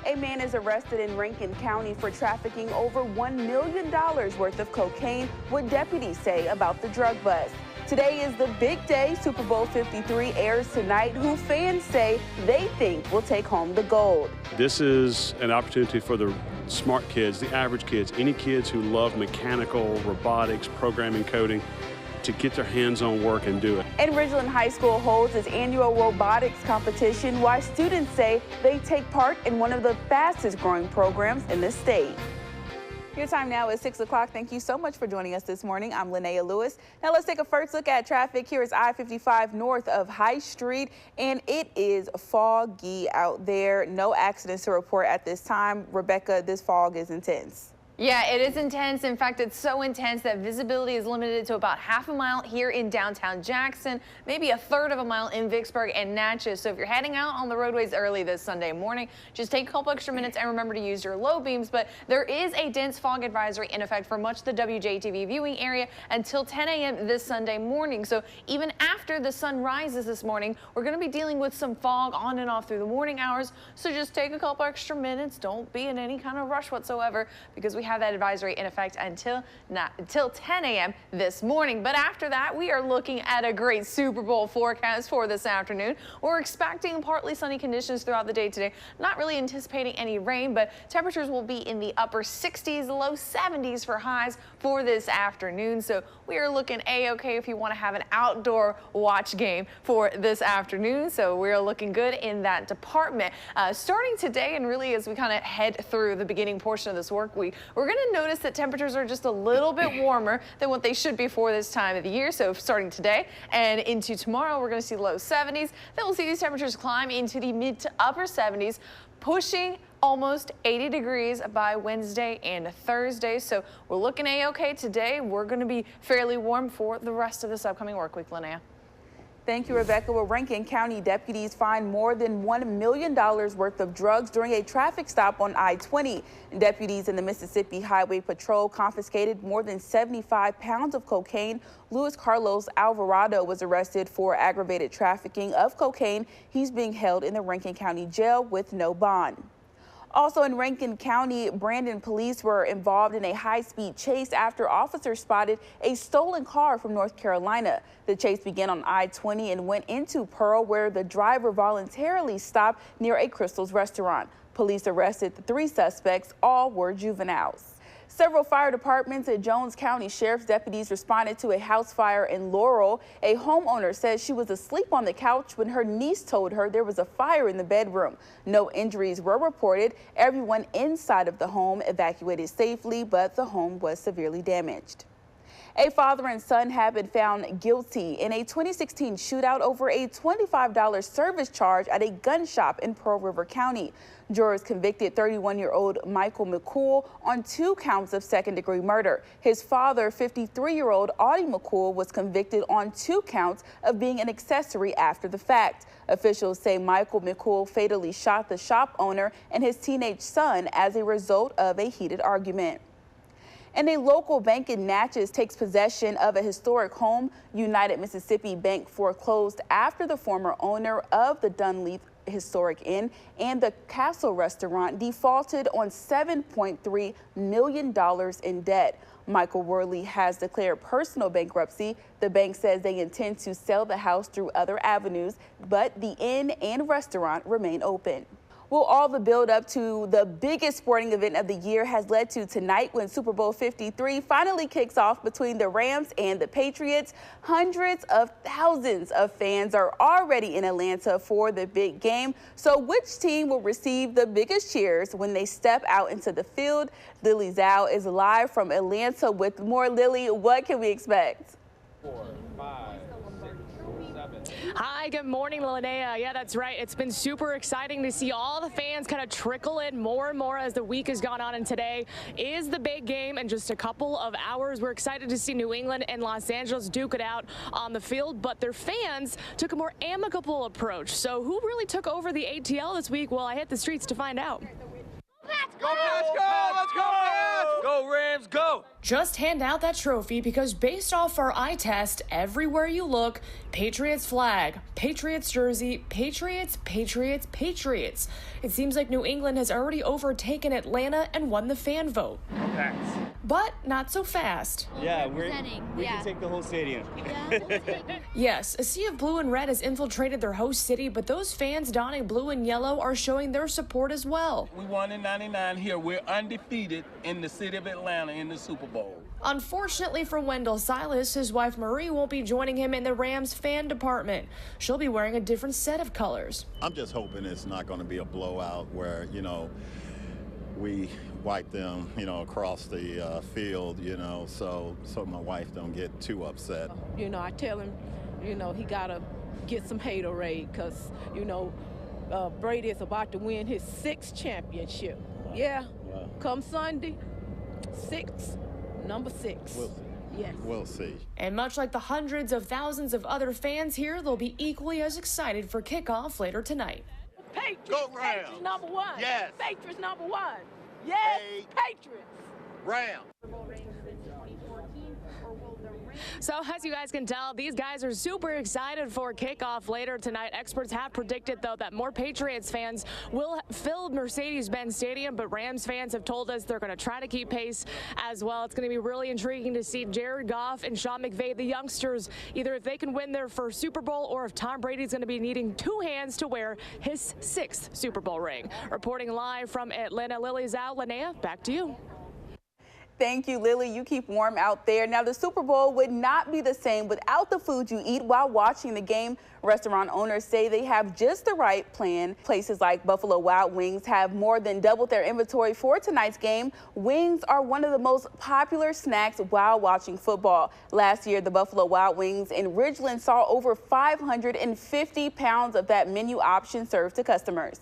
A man is arrested in Rankin County for trafficking over $1 million worth of cocaine. What deputies say about the drug bust. Today is the big day. Super Bowl 53 airs tonight. Who fans say they think will take home the gold. This is an opportunity for the smart kids, the average kids, any kids who love mechanical, robotics, programming, coding, to get their hands on work and do it. And Ridgeland High School holds its annual robotics competition, while students say they take part in one of the fastest growing programs in the state. Your time now is 6 o'clock. Thank you so much for joining us this morning. I'm Linnea Lewis. Now let's take a first look at traffic. Here is I-55 north of High Street, and it is foggy out there. No accidents to report at this time. Rebecca, this fog is intense. Yeah, it is intense. In fact, it's so intense that visibility is limited to about half a mile here in downtown Jackson, maybe a third of a mile in Vicksburg and Natchez. So if you're heading out on the roadways early this Sunday morning, just take a couple extra minutes and remember to use your low beams. But there is a dense fog advisory in effect for much of the WJTV viewing area until 10 a.m. this Sunday morning. So even after the sun rises this morning, we're going to be dealing with some fog on and off through the morning hours. So just take a couple extra minutes. Don't be in any kind of rush whatsoever, because we have that advisory in effect until 10 a.m. this morning. But after that, we are looking at a great Super Bowl forecast for this afternoon. We're expecting partly sunny conditions throughout the day today. Not really anticipating any rain, but temperatures will be in the upper 60s, low 70s for highs for this afternoon. So we are looking a-okay if you want to have an outdoor watch game for this afternoon. So we're looking good in that department. Starting today, and really as we kind of head through the beginning portion of this work week, we're going to notice that temperatures are just a little bit warmer than what they should be for this time of the year. So starting today and into tomorrow, we're going to see low 70s. Then we'll see these temperatures climb into the mid to upper 70s, pushing almost 80 degrees by Wednesday and Thursday. So we're looking a-okay today. We're going to be fairly warm for the rest of this upcoming work week, Linnea. Thank you, Rebecca. Well, Rankin County deputies find more than $1 million worth of drugs during a traffic stop on I-20. Deputies in the Mississippi Highway Patrol confiscated more than 75 pounds of cocaine. Luis Carlos Alvarado was arrested for aggravated trafficking of cocaine. He's being held in the Rankin County Jail with no bond. Also in Rankin County, Brandon police were involved in a high-speed chase after officers spotted a stolen car from North Carolina. The chase began on I-20 and went into Pearl, where the driver voluntarily stopped near a Crystal's restaurant. Police arrested the 3 suspects. All were juveniles. Several fire departments and Jones County Sheriff's deputies responded to a house fire in Laurel. A homeowner says she was asleep on the couch when her niece told her there was a fire in the bedroom. No injuries were reported. Everyone inside of the home evacuated safely, but the home was severely damaged. A father and son have been found guilty in a 2016 shootout over a $25 service charge at a gun shop in Pearl River County. Jurors convicted 31-year-old Michael McCool on 2 counts of second-degree murder. His father, 53-year-old Audie McCool, was convicted on 2 counts of being an accessory after the fact. Officials say Michael McCool fatally shot the shop owner and his teenage son as a result of a heated argument. And a local bank in Natchez takes possession of a historic home. United Mississippi Bank foreclosed after the former owner of the Dunleith Historic Inn and the Castle Restaurant defaulted on $7.3 million in debt. Michael Worley has declared personal bankruptcy. The bank says they intend to sell the house through other avenues, but the inn and restaurant remain open. Well, all the build up to the biggest sporting event of the year has led to tonight, when Super Bowl 53 finally kicks off between the Rams and the Patriots. Hundreds of thousands of fans are already in Atlanta for the big game. So which team will receive the biggest cheers when they step out into the field? Lily Zhao is live from Atlanta with more. Lily, what can we expect? 4, 5, 6, 7. Hi, good morning, Linnea. Yeah, that's right. It's been super exciting to see all the fans kind of trickle in more and more as the week has gone on, and today is the big game in just a couple of hours. We're excited to see New England and Los Angeles duke it out on the field, but their fans took a more amicable approach. So who really took over the ATL this week? Well, I hit the streets to find out. Go, Pats, go! Let's go, Pats! Go, Rams, go! Just hand out that trophy because based off our eye test, everywhere you look, Patriots flag, Patriots jersey, Patriots, Patriots, Patriots. It seems like New England has already overtaken Atlanta and won the fan vote. Okay. But not so fast. Yeah, we can take the whole stadium. Yes, a sea of blue and red has infiltrated their host city, but those fans donning blue and yellow are showing their support as well. We won in '99 here. We're undefeated in the city of Atlanta in the Super Bowl. Unfortunately for Wendell Silas, his wife Marie won't be joining him in the Rams fan department. She'll be wearing a different set of colors. I'm just hoping it's not going to be a blowout where, we wipe them, across the field, so my wife don't get too upset. I tell him, he got to get some haterade because, Brady is about to win his 6th championship. Yeah, come Sunday, number 6. We'll see. Yes. We'll see. And much like the hundreds of thousands of other fans here, they'll be equally as excited for kickoff later tonight. Patriots, Go Rams. Patriots number 1. Yes. Patriots number 1. Yes, Patriots. Rams. So as you guys can tell, these guys are super excited for kickoff later tonight. Experts have predicted, though, that more Patriots fans will fill Mercedes-Benz Stadium, but Rams fans have told us they're going to try to keep pace as well. It's going to be really intriguing to see Jared Goff and Sean McVay, the youngsters, either if they can win their first Super Bowl or if Tom Brady's going to be needing 2 hands to wear his 6th Super Bowl ring. Reporting live from Atlanta, Lily Zhao. Linnea, back to you. Thank you, Lily. You keep warm out there. Now, the Super Bowl would not be the same without the food you eat while watching the game. Restaurant owners say they have just the right plan. Places like Buffalo Wild Wings have more than doubled their inventory for tonight's game. Wings are one of the most popular snacks while watching football. Last year, the Buffalo Wild Wings in Ridgeland saw over 550 pounds of that menu option served to customers.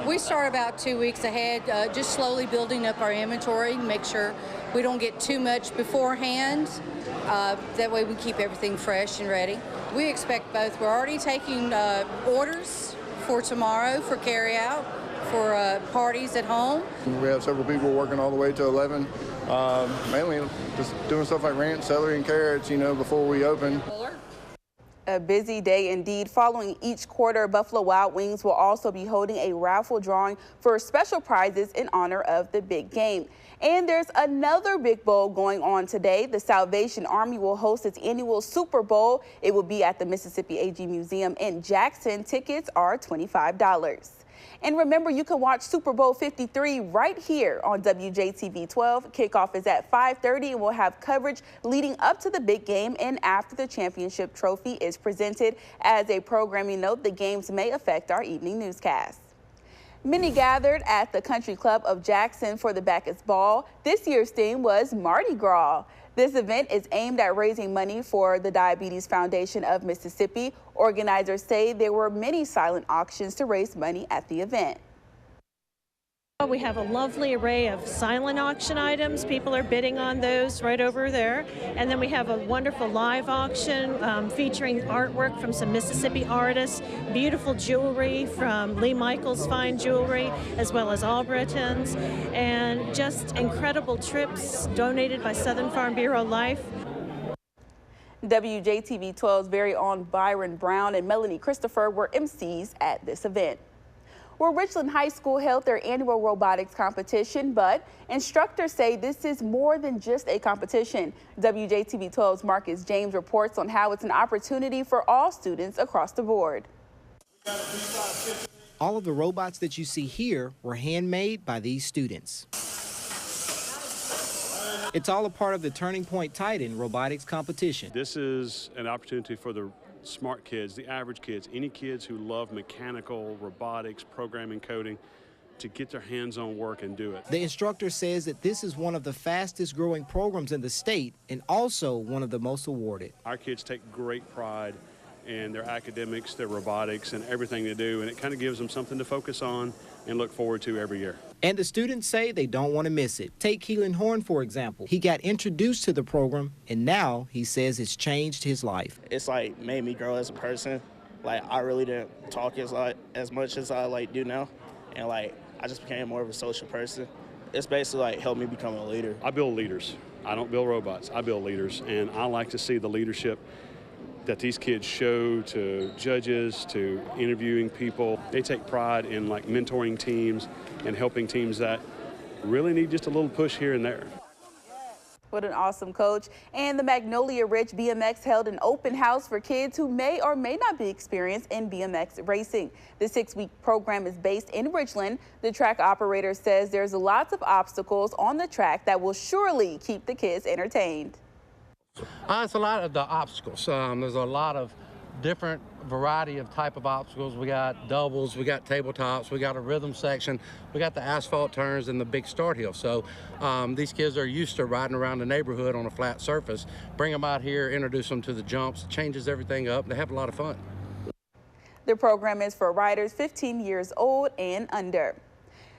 We start about 2 weeks ahead, just slowly building up our inventory, make sure we don't get too much beforehand. That way we keep everything fresh and ready. We expect both. We're already taking orders for tomorrow for carry out, for parties at home. We have several people working all the way to 11, mainly just doing stuff like ranch, celery, and carrots, before we open. A busy day indeed. Following each quarter, Buffalo Wild Wings will also be holding a raffle drawing for special prizes in honor of the big game. And there's another big bowl going on today. The Salvation Army will host its annual Super Bowl. It will be at the Mississippi AG Museum in Jackson. Tickets are $25. And remember, you can watch Super Bowl 53 right here on WJTV 12. Kickoff is at 5:30 and we'll have coverage leading up to the big game and after the championship trophy is presented. As a programming note, the games may affect our evening newscast. Many gathered at the Country Club of Jackson for the Bacchus Ball. This year's theme was Mardi Gras. This event is aimed at raising money for the Diabetes Foundation of Mississippi. Organizers say there were many silent auctions to raise money at the event. We have a lovely array of silent auction items. People are bidding on those right over there. And then we have a wonderful live auction featuring artwork from some Mississippi artists, beautiful jewelry from Lee Michaels Fine Jewelry, as well as Albriton's, and just incredible trips donated by Southern Farm Bureau Life. WJTV 12's very own Byron Brown and Melanie Christopher were MCs at this event. Well, Richland High School held their annual robotics competition, but instructors say this is more than just a competition. WJTV 12's Marcus James reports on how it's an opportunity for all students across the board. All of the robots that you see here were handmade by these students. It's all a part of the Turning Point Titan robotics competition. This is an opportunity for the smart kids, the average kids, any kids who love mechanical, robotics, programming, coding, to get their hands on work and do it. The instructor says that this is one of the fastest growing programs in the state and also one of the most awarded. Our kids take great pride in their academics, their robotics, and everything they do, and it kind of gives them something to focus on and look forward to every year. And the students say they don't want to miss it. Take Keelan Horn, for example. He got introduced to the program, and now he says it's changed his life. It's made me grow as a person. I really didn't talk as much as I do now, and I just became more of a social person. it's basically like helped me become a leader. I build leaders. I don't build robots. I build leaders, and I like to see the leadership that these kids show to judges, to interviewing people. They take pride in like mentoring teams and helping teams that really need just a little push here and there. What an awesome coach. And the Magnolia Ridge BMX held an open house for kids who may or may not be experienced in BMX racing. The 6-week program is based in Ridgeland. The track operator says there's lots of obstacles on the track that will surely keep the kids entertained. It's a lot of the obstacles. There's a lot of different variety of type of obstacles. We got doubles, we got tabletops, we got a rhythm section, we got the asphalt turns and the big start hill. So these kids are used to riding around the neighborhood on a flat surface. Bring them out here, introduce them to the jumps, changes everything up. They have a lot of fun. The program is for riders 15 years old and under.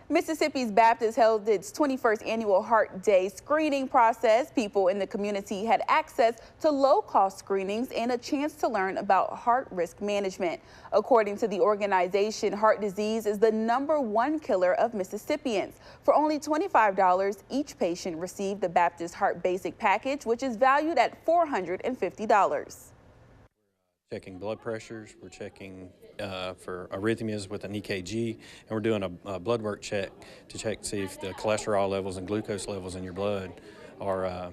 Mississippi's Baptist held its 21st annual Heart Day screening process. People in the community had access to low-cost screenings and a chance to learn about heart risk management. According to the organization, heart disease is the #1 killer of Mississippians. For only $25, each patient received the Baptist Heart Basic Package, which is valued at $450. Checking blood pressures, we're checking for arrhythmias with an EKG, and we're doing a blood work check to check to see if the cholesterol levels and glucose levels in your blood are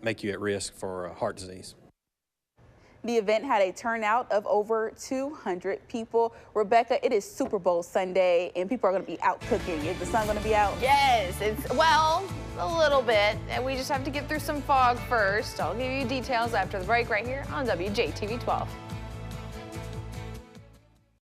make you at risk for heart disease. The event had a turnout of over 200 people. Rebecca, it is Super Bowl Sunday, and people are going to be out cooking. Is the sun going to be out? Yes, it's, well, a little bit, and we just have to get through some fog first. I'll give you details after the break right here on WJTV 12.